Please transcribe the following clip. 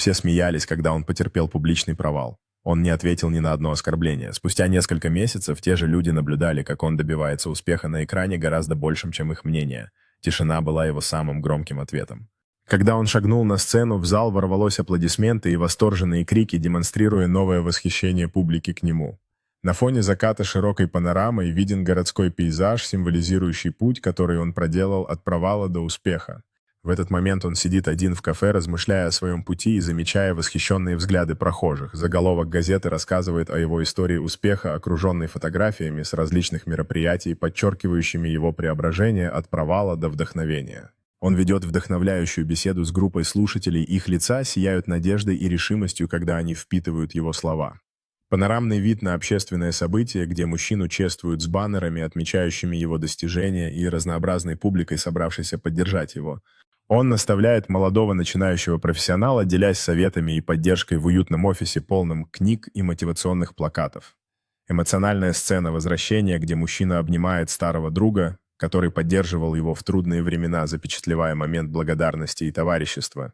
Все смеялись, когда он потерпел публичный провал. Он не ответил ни на одно оскорбление. Спустя несколько месяцев те же люди наблюдали, как он добивается успеха на экране гораздо большим, чем их мнение. Тишина была его самым громким ответом. Когда он шагнул на сцену, в зал ворвалось аплодисменты и восторженные крики, демонстрируя новое восхищение публики к нему. На фоне заката широкой панорамой виден городской пейзаж, символизирующий путь, который он проделал от провала до успеха. В этот момент он сидит один в кафе, размышляя о своем пути и замечая восхищенные взгляды прохожих. Заголовок газеты рассказывает о его истории успеха, окруженной фотографиями с различных мероприятий, подчеркивающими его преображение от провала до вдохновения. Он ведет вдохновляющую беседу с группой слушателей, их лица сияют надеждой и решимостью, когда они впитывают его слова. Панорамный вид на общественное событие, где мужчину чествуют с баннерами, отмечающими его достижения, и разнообразной публикой, собравшейся поддержать его. Он наставляет молодого начинающего профессионала, делясь советами и поддержкой в уютном офисе, полном книг и мотивационных плакатов. Эмоциональная сцена возвращения, где мужчина обнимает старого друга, который поддерживал его в трудные времена, запечатлевая момент благодарности и товарищества.